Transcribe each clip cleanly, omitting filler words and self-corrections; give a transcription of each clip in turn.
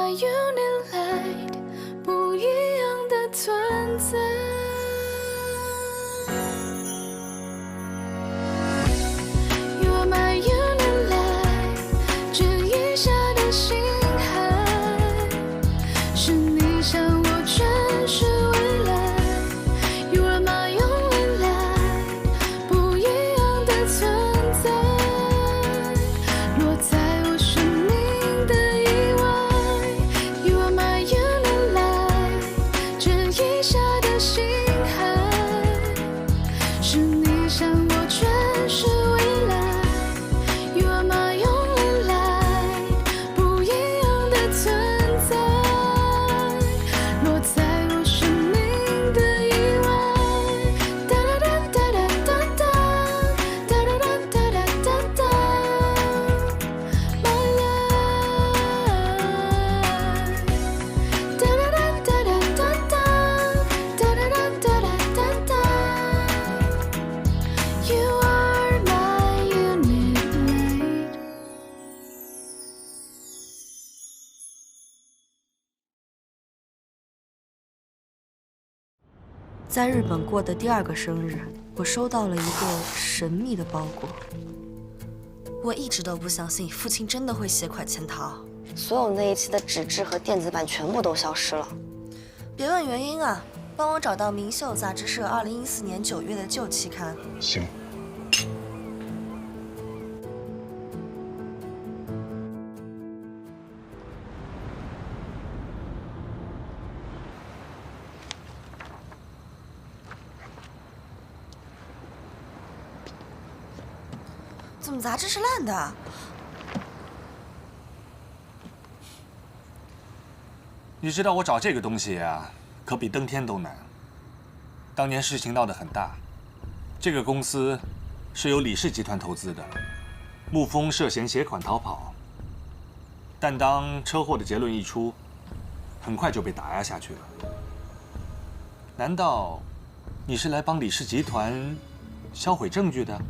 my unit light， 不一样的存在。You are my unit light， 这一下的心海，是你向我诠释未来。You are my only light， 不一样的存在，落在我生命的意外。You are my unit light， 这一下的心海，是你向我诠释未来。You are my only light， 不一样的存在，落在我生命的意外。哒哒哒哒哒哒哒，哒哒哒哒哒哒，My life。哒哒哒哒哒哒哒，哒哒哒哒哒哒哒。You are my unit light。在日本过的第2个生日，我收到了一个神秘的包裹。我一直都不相信父亲真的会携款潜逃，所有那一期的纸质和电子版全部都消失了。别问原因啊，帮我找到《明秀》杂志社2014年9月的旧期刊。行。怎么杂志是烂的？你知道我找这个东西呀，可比登天都难。当年事情闹得很大，这个公司是由李氏集团投资的，沐风涉嫌携款逃跑，但当车祸的结论一出，很快就被打压下去了。难道你是来帮李氏集团销毁证据的？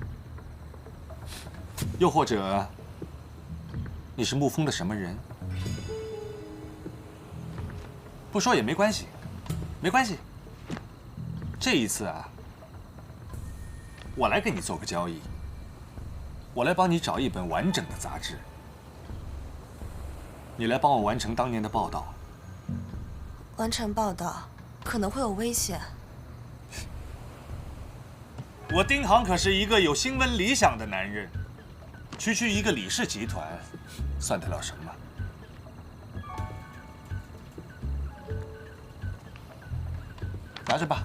又或者你是沐风的什么人？不说也没关系，没关系。这一次啊，我来给你做个交易，我来帮你找一本完整的杂志，你来帮我完成当年的报道。完成报道可能会有危险。我丁航可是一个有新闻理想的男人，区区一个李氏集团，算得了什么？拿着吧。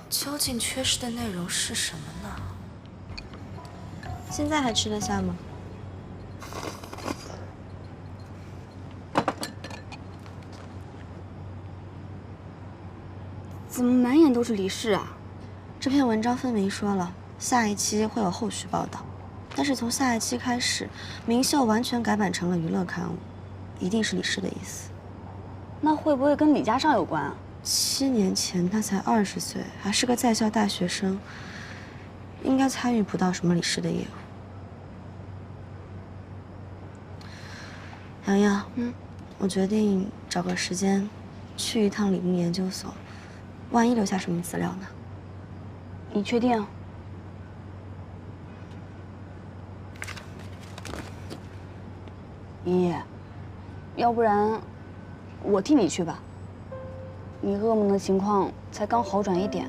究竟缺失的内容是什么呢？现在还吃得下吗？怎么满眼都是李氏啊？这篇文章分明说了，下一期会有后续报道，但是从下一期开始，《明秀》完全改版成了娱乐刊物，一定是李氏的意思。那会不会跟李家尚有关啊？7年前他才20岁，还是个在校大学生，应该参与不到什么李氏的业务。洋洋，我决定找个时间去一趟李牧研究所，万一留下什么资料呢？你确定？依依，要不然我替你去吧。你噩梦的情况才刚好转一点。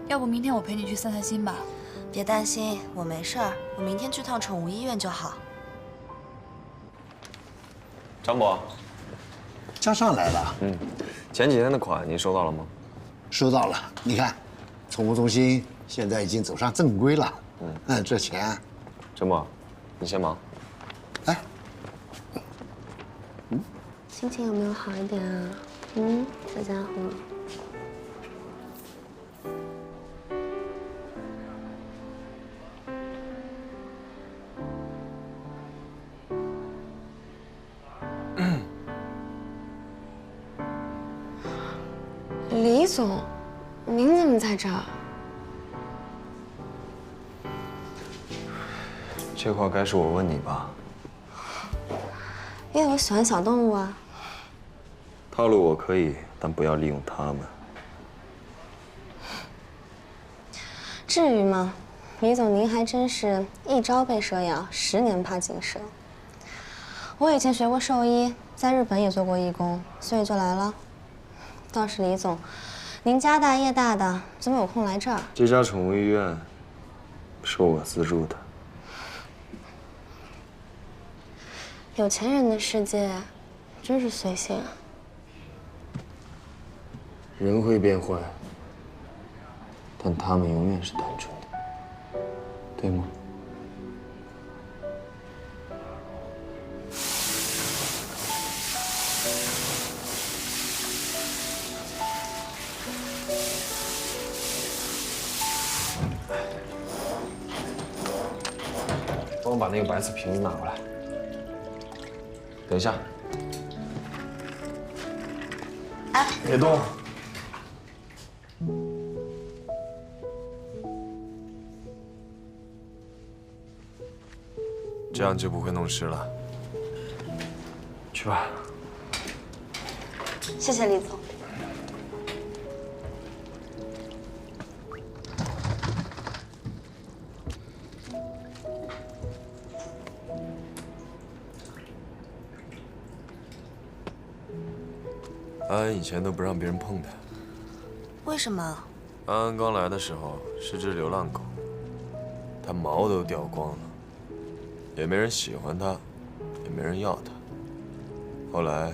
要不明天我陪你去散散心吧。别担心，我没事儿，我明天去趟宠物医院就好。张伯，加上来了。前几天的款你收到了吗？收到了，你看，宠物中心现在已经走上正规了。这钱，张伯，你先忙。哎，心情有没有好一点啊？小家伙。李总，您怎么在这儿？这话该是我问你吧？因为我喜欢小动物啊。套路我可以，但不要利用它们。至于吗？李总，您还真是一朝被蛇咬，10年怕井绳。我以前学过兽医，在日本也做过义工，所以就来了。倒是李总，您家大业大的，怎么有空来这儿？这家宠物医院是我资助的。有钱人的世界真是随性啊。人会变坏，但他们永远是单纯的，对吗？帮我把那个白色瓶子拿过来。等一下。哎，别动。这样就不会弄湿了。去吧。谢谢李总。安安以前都不让别人碰它。为什么？安安刚来的时候是只流浪狗，它毛都掉光了，也没人喜欢它，也没人要它。后来，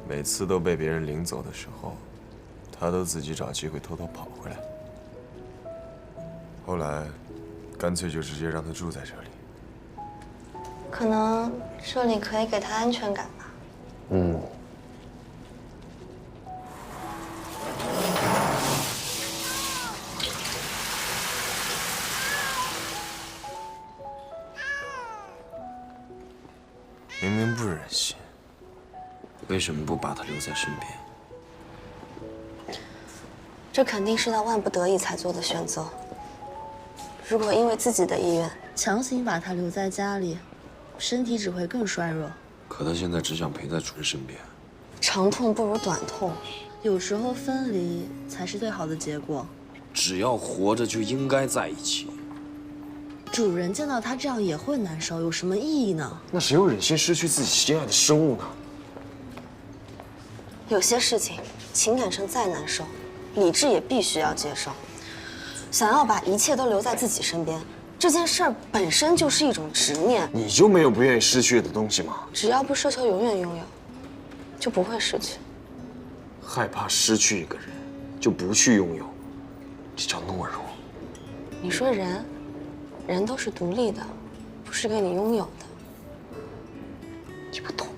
每次都被别人领走的时候，它都自己找机会偷偷跑回来。后来，干脆就直接让它住在这里。可能这里可以给他安全感吧。明明不忍心，为什么不把它留在身边？这肯定是他万不得已才做的选择。如果因为自己的意愿强行把他留在家里，身体只会更衰弱。可他现在只想陪在主人身边。长痛不如短痛，有时候分离才是最好的结果。只要活着就应该在一起。主人见到他这样也会难受，有什么意义呢？那谁又忍心失去自己心爱的生物呢？有些事情，情感上再难受，理智也必须要接受。想要把一切都留在自己身边，这件事儿本身就是一种执念。你就没有不愿意失去的东西吗？只要不奢求永远拥有，就不会失去。害怕失去一个人，就不去拥有，这叫懦弱。你说人都是独立的，不是给你拥有的。你不懂。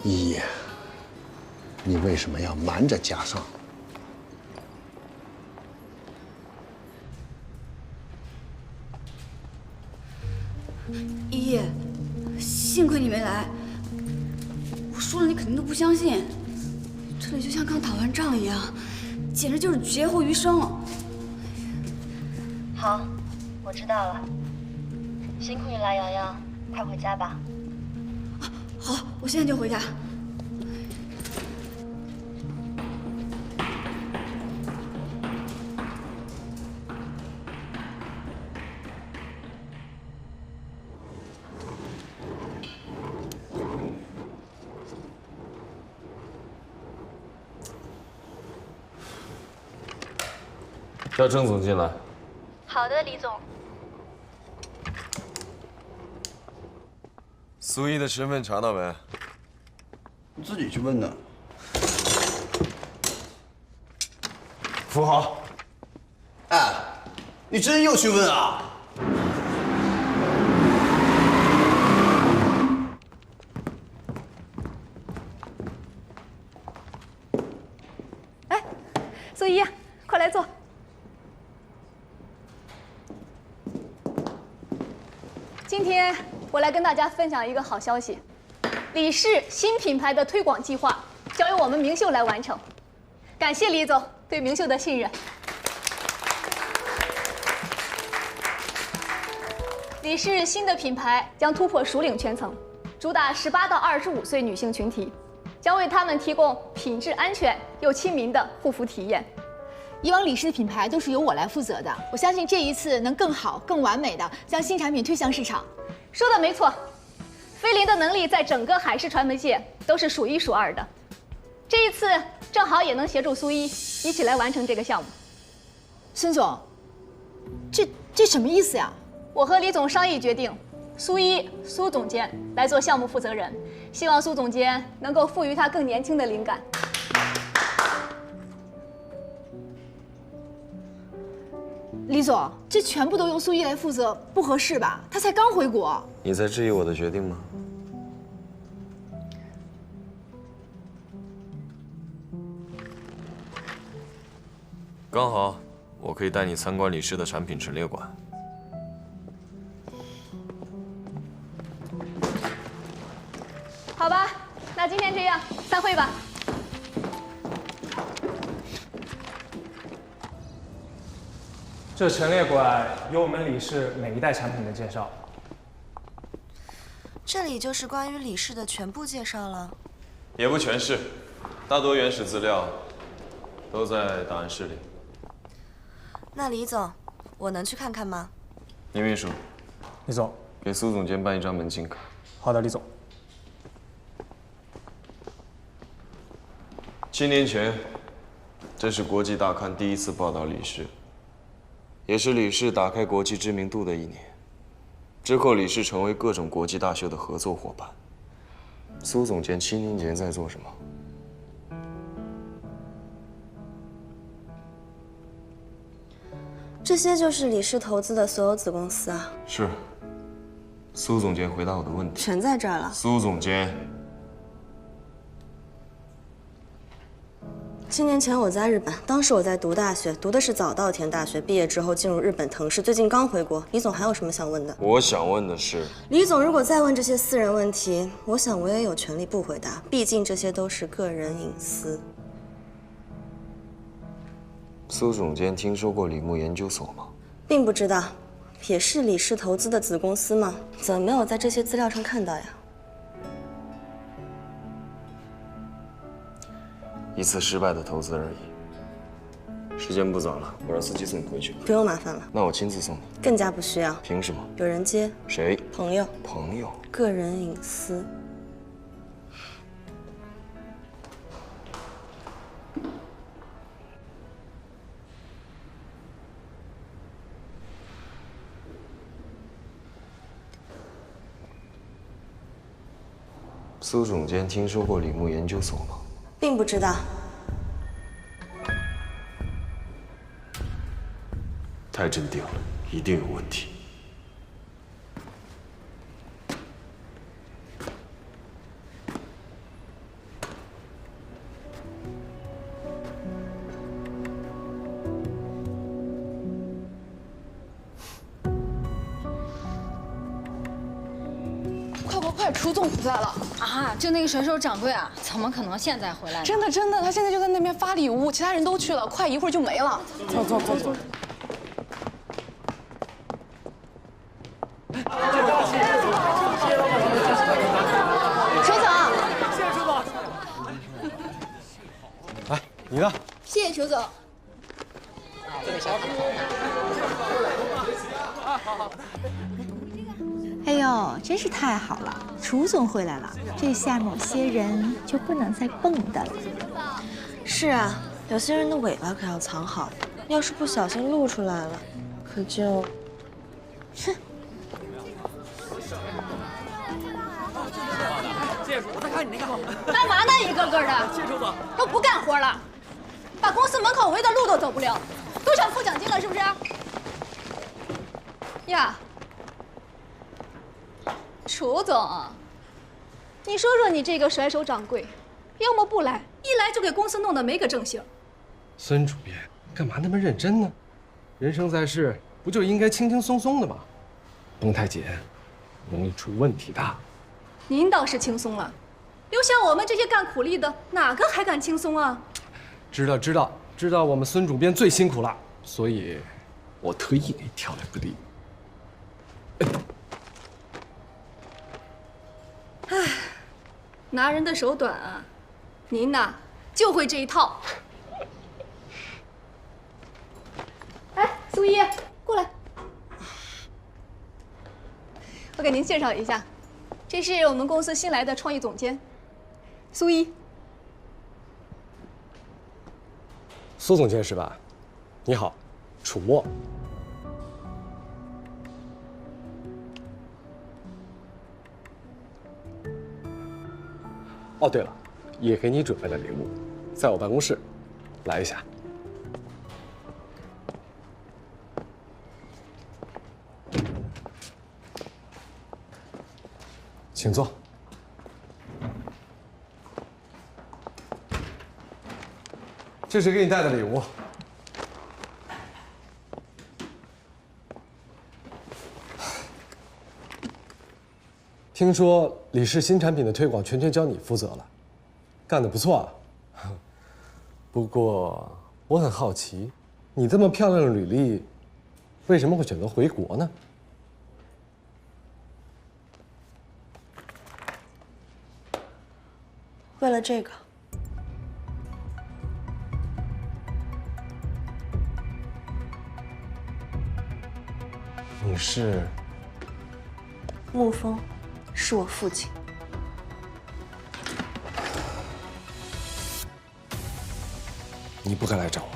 依依，你为什么要瞒着家上？依依，幸亏你没来，我说了你肯定都不相信。这里就像刚打完仗一样，简直就是劫后余生。好，我知道了。辛苦你了，洋洋，快回家吧。好，我现在就回家。叫郑总进来。好的，李总。苏一的身份查到没？你自己去问的。扶好。哎，你真又去问啊？哎，苏一，快来坐。今天我来跟大家分享一个好消息，李氏新品牌的推广计划交由我们明秀来完成。感谢李总对明秀的信任。李氏新的品牌将突破熟龄圈层，主打18到25岁女性群体，将为她们提供品质安全又亲民的护肤体验。以往李氏的品牌都是由我来负责的，我相信这一次能更好、更完美的将新产品推向市场。说的没错，菲林的能力在整个海事传媒界都是数一数二的。这一次正好也能协助苏一一起来完成这个项目。孙总，这什么意思呀？我和李总商议决定，苏总监来做项目负责人，希望苏总监能够赋予他更年轻的灵感。李总，这全部都由苏一来负责，不合适吧？他才刚回国。你在质疑我的决定吗？刚好，我可以带你参观李氏的产品陈列馆。好吧，那今天这样，散会吧。这陈列馆有我们李氏每一代产品的介绍。这里就是关于李氏的全部介绍了？也不全是，大多原始资料都在档案室里。那李总，我能去看看吗？李秘书，李总，给苏总监办一张门禁卡。好的，李总。7年前，这是国际大刊第一次报道李氏，也是李氏打开国际知名度的一年。之后，李氏成为各种国际大秀的合作伙伴。苏总监7年前在做什么？这些就是李氏投资的所有子公司啊。是。苏总监回答我的问题。全在这儿了。苏总监。 7年前我在日本，当时我在读大学，读的是早稻田大学，毕业之后进入日本藤氏，最近刚回国。李总还有什么想问的？我想问的是，李总如果再问这些私人问题，我想我也有权利不回答，毕竟这些都是个人隐私。苏总监听说过李牧研究所吗？并不知道，也是李氏投资的子公司吗？怎么没有在这些资料上看到呀？ 一次失败的投资而已。时间不早了，我让司机送你回去。不用麻烦了，那我亲自送你。更加不需要。凭什么？有人接。谁？朋友。朋友。个人隐私。苏总监听说过李牧研究所吗？ 并不知道。太镇定了，一定有问题。快，楚总不在了啊！就那个水手掌柜啊，怎么可能现在回来呢？真的，他现在就在那边发礼物，其他人都去了，快一会儿就没了。走。楚总，谢谢楚总。来，你呢？谢谢楚总。哎呦，真是太好了！楚总回来了，这下某些人就不能再蹦跶了。是啊，有些人的尾巴可要藏好，要是不小心露出来了，可就……哼！谢谢楚，我再看你那个。干嘛呢？一个个的。谢谢楚总。都不干活了，把公司门口围的路都走不了，都又想扣奖金了是不是？呀，楚总，你说说你这个甩手掌柜，要么不来，一来就给公司弄得没个正形。孙主编，干嘛那么认真呢？人生在世，不就应该轻轻松松的吗？绷太紧，容易出问题的。您倒是轻松了，留下我们这些干苦力的，哪个还敢轻松啊？知道，我们孙主编最辛苦了，所以，我特意给你挑了个礼物。唉，拿人的手短啊，您呐就会这一套。哎，苏一，过来，我给您介绍一下，这是我们公司新来的创意总监，苏一。苏总监是吧？你好，楚墨。哦，对了，也给你准备了礼物，在我办公室，来一下。请坐。这是给你带的礼物。听说李氏新产品的推广全权交你负责了，干得不错啊。不过我很好奇，你这么漂亮的履历，为什么会选择回国呢？为了这个。你是？沐风，是我父亲。你不该来找我。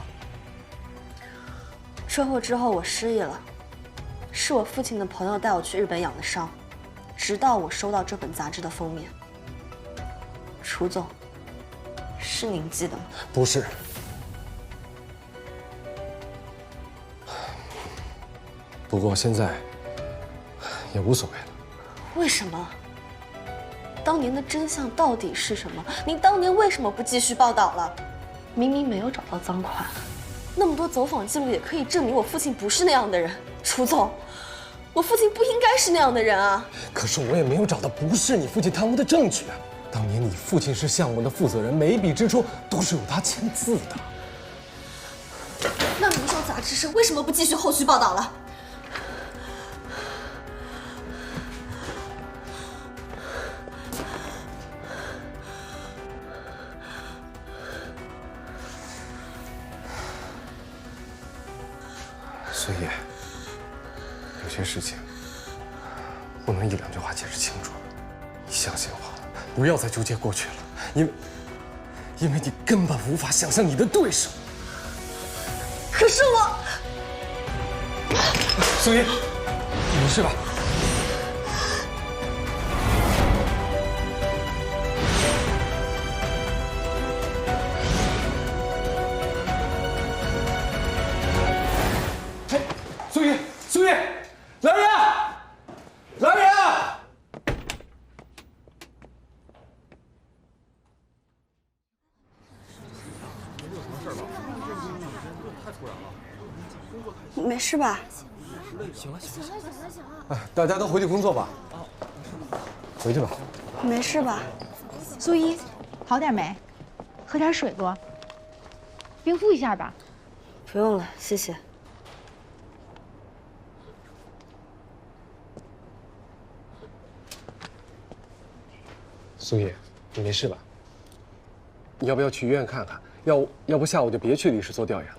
车祸之后我失忆了，是我父亲的朋友带我去日本养的伤，直到我收到这本杂志的封面。楚总，是您寄的吗？不是。不过现在也无所谓了。为什么？当年的真相到底是什么？您当年为什么不继续报道了？明明没有找到赃款，那么多走访记录也可以证明我父亲不是那样的人。楚总，我父亲不应该是那样的人啊！可是我也没有找到不是你父亲贪污的证据啊！当年你父亲是项目的负责人，每一笔支出都是有他签字的。那明秀杂志社为什么不继续后续报道了？所以，有些事情不能一两句话解释清楚。你相信我，不要再纠结过去了，因为你根本无法想象你的对手。可是我，苏一，你没事吧？苏一，来人！来人！没事吧？行了。哎，大家都回去工作吧。回去吧。没事吧？苏一，好点没？喝点水不？冰敷一下吧。不用了，谢谢。苏叶，你没事吧？你要不要去医院看看？要不下午就别去李氏做调研了。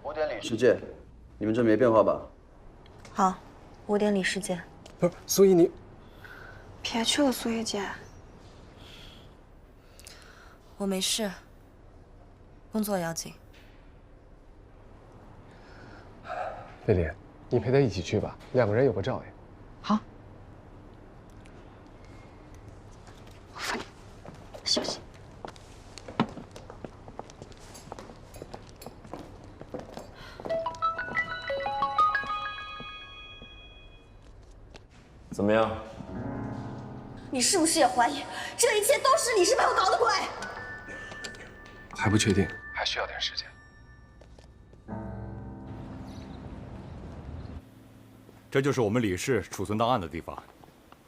5点李氏见，你们这没变化吧？好，5点李氏见。不是，苏叶你别去了，苏叶姐。我没事，工作要紧。贝莲，你陪他一起去吧，2个人有个照应。好。怎么样？你是不是也怀疑这一切都是李氏陪我搞的鬼？还不确定，还需要点时间。这就是我们李氏储存档案的地方，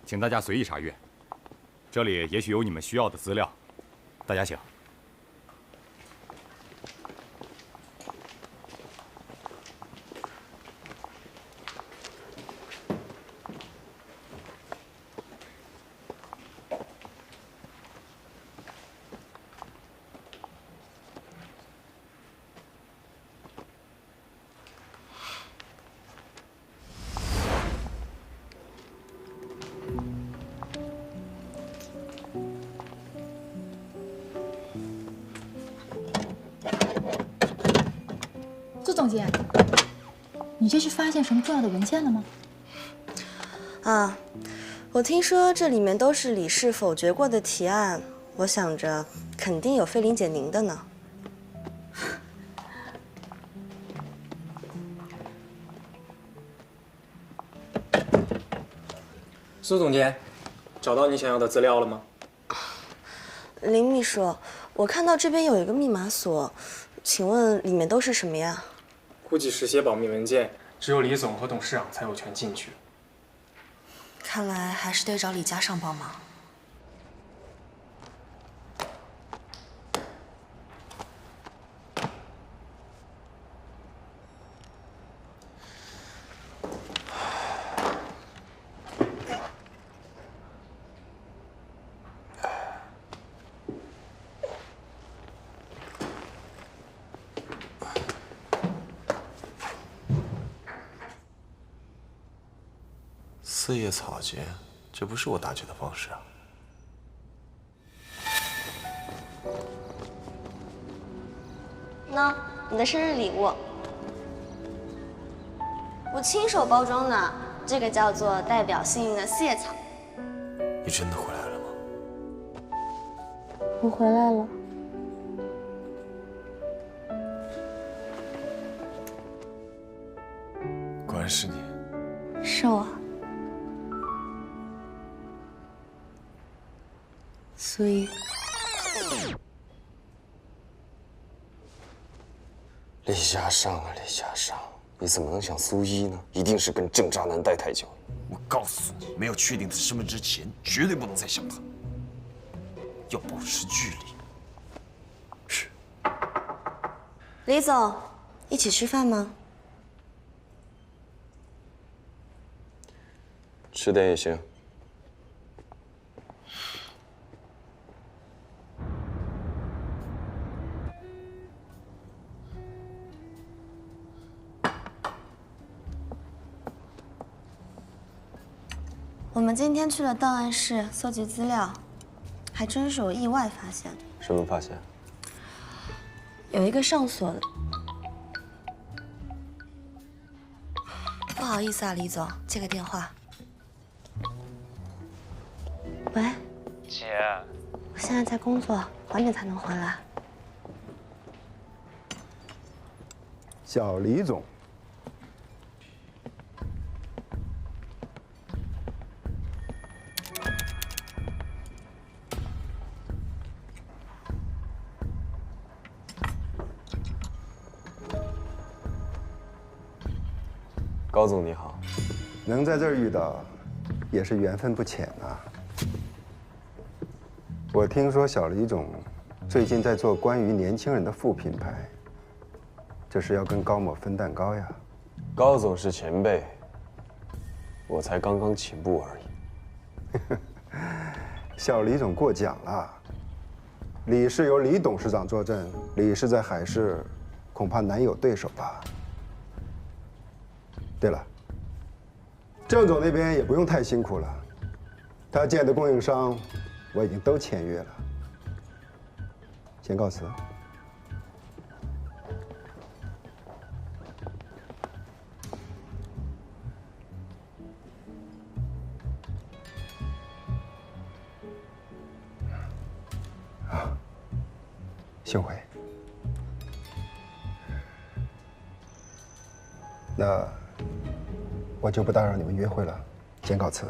请大家随意查阅。这里也许有你们需要的资料，大家请。苏总监，你这是发现什么重要的文件了吗？啊，我听说这里面都是李氏否决过的提案，我想着肯定有菲林姐您的呢。苏总监，找到你想要的资料了吗？林秘书，我看到这边有一个密码锁，请问里面都是什么呀？估计是些保密文件，只有李总和董事长才有权进去。看来还是得找李家尚帮忙。四叶草节，这不是我打劫的方式啊！喏，你的生日礼物，我亲手包装的，这个叫做代表幸运的四叶草。你真的回来了吗？我回来了。果然是你。是我。苏一，李家尚啊，李家尚，你怎么能想苏一呢？一定是跟郑渣男待太久。我告诉你，没有确定他身份之前，绝对不能再想他，要保持距离。是。李总，一起吃饭吗？迟点也行。我们今天去了档案室搜集资料，还真是有意外发现。什么发现？有一个上锁的。不好意思啊，李总，接个电话。喂，姐，我现在在工作，晚点才能回来。小李总。高总你好，能在这儿遇到，也是缘分不浅啊。我听说小李总最近在做关于年轻人的副品牌，这是要跟高某分蛋糕呀？高总是前辈，我才刚刚起步而已。小李总过奖了，李氏由李董事长坐镇，李氏在海市恐怕难有对手吧。对了，郑总那边也不用太辛苦了，他见的供应商我已经都签约了。先告辞。啊，幸会。那我就不打扰你们约会了，先告辞。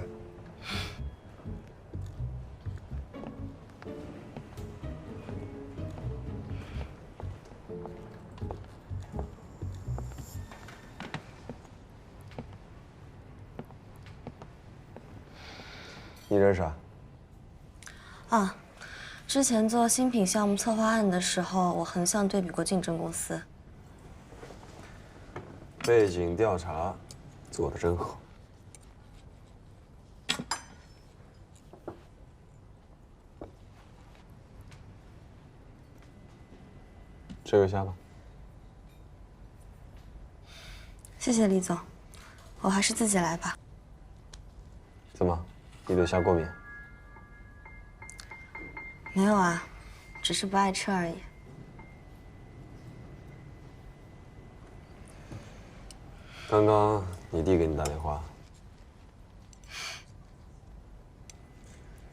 你认识啊？啊，之前做新品项目策划案的时候，我横向对比过竞争公司。背景调查做得真好。这个下吧。谢谢李总，我还是自己来吧。怎么，你对虾过敏？没有啊，只是不爱吃而已。刚刚你弟给你打电话，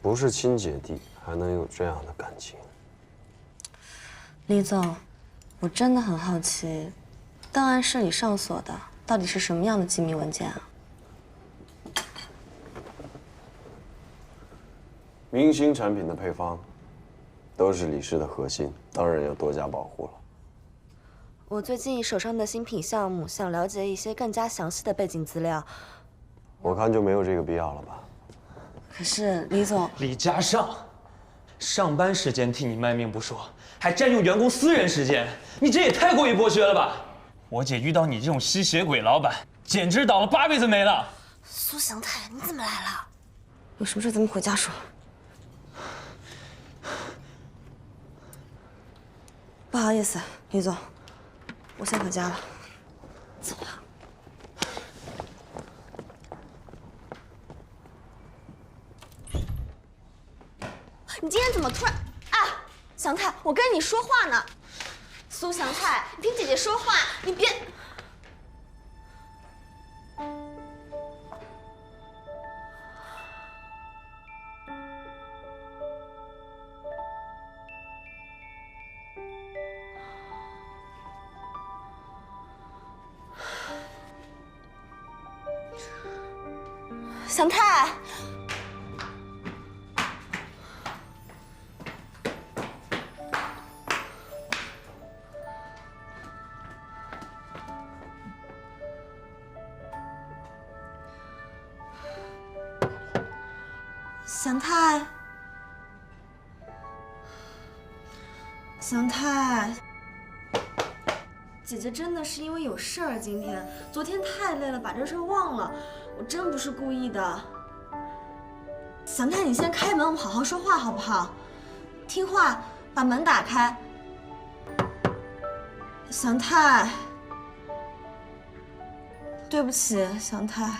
不是亲姐弟还能有这样的感情？李总，我真的很好奇，档案室里上锁的到底是什么样的机密文件啊？明星产品的配方都是李氏的核心，当然要多加保护了。我最近手上的新品项目，想了解一些更加详细的背景资料。我看就没有这个必要了吧。可是李总，李嘉尚，上班时间替你卖命不说，还占用员工私人时间，你这也太过于剥削了吧！我姐遇到你这种吸血鬼老板，简直倒了8辈子霉了。苏祥太，你怎么来了？有什么事咱们回家说。不好意思，李总，我先回家了。走了。你今天怎么突然啊？祥太，我跟你说话呢。苏祥太，你听姐姐说话，你别。祥太，祥太，祥太，姐姐真的是因为有事儿，今天昨天太累了，把这事儿忘了。我真不是故意的，祥太，你先开门，我们好好说话好不好？听话，把门打开。祥太，对不起，祥太。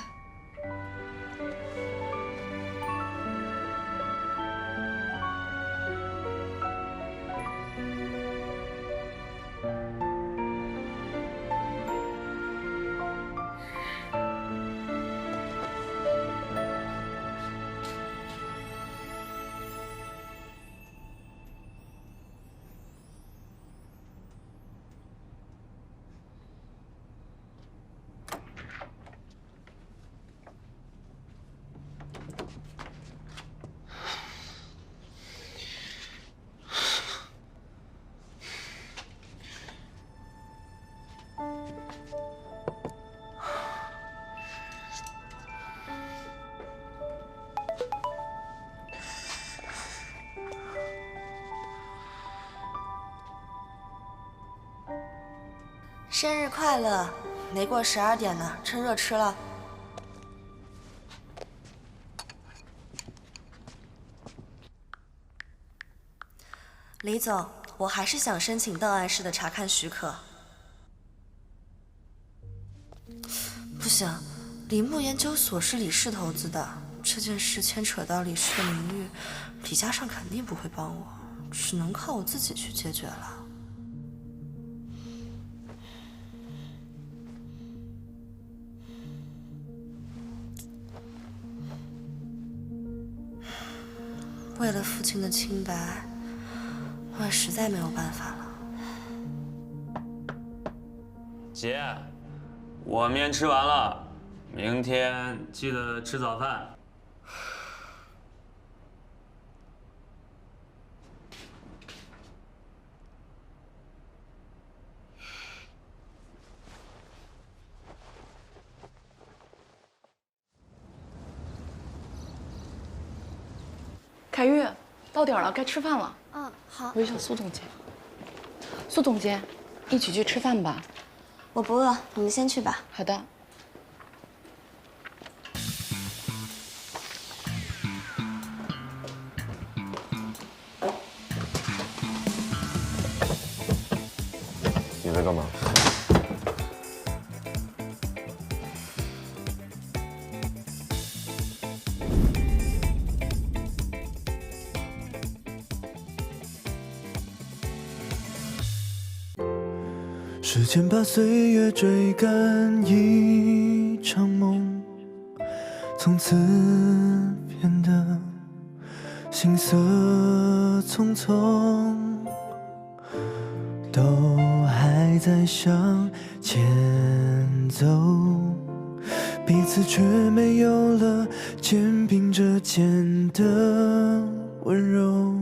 生日快乐！没过12点呢，趁热吃了。李总，我还是想申请档案室的查看许可。不行，李牧研究所是李氏投资的，这件事牵扯到李氏的名誉，李嘉尚肯定不会帮我，只能靠我自己去解决了。为了父亲的清白，我也实在没有办法了。姐，我面吃完了，明天记得吃早饭。凯玉，到点了，该吃饭了。嗯，好。我叫苏总监。苏总监，一起去吃饭吧。我不饿，你们先去吧。好的。你在干嘛？时间把岁月追赶，一场梦，从此变得行色匆匆，都还在向前走，彼此却没有了肩并着肩的温柔。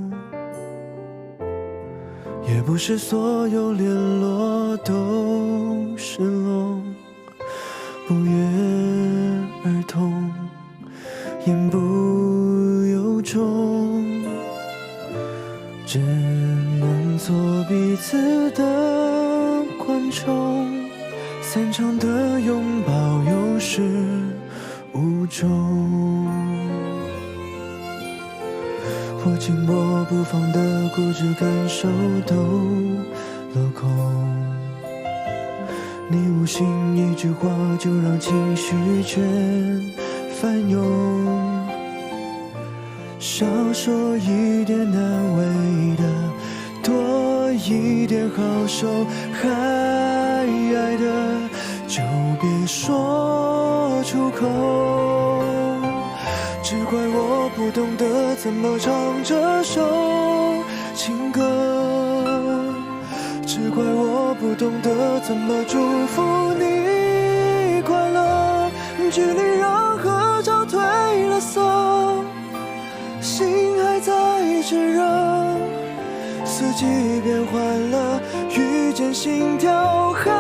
也不是所有联络都是落，不约而同，言不由衷，只能做彼此的观众，散场的拥抱有始无终。我紧握不放的固执感受都落空，你无心一句话就让情绪全翻涌，少说一点难为的，多一点好受，还爱的就别说出口，只怪我不懂得怎么唱这首情歌，只怪我不懂得怎么祝福你快乐，距离让合照褪了色，心还在炙热，四季变换了，遇见心跳还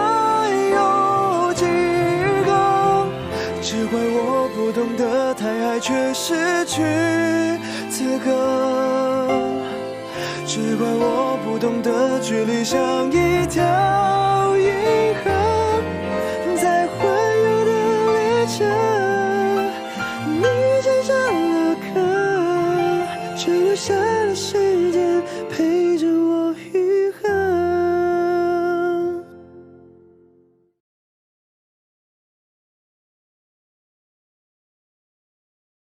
有几个，只怪我不懂得太爱却失去资格，只怪我不懂得距离像一条银河。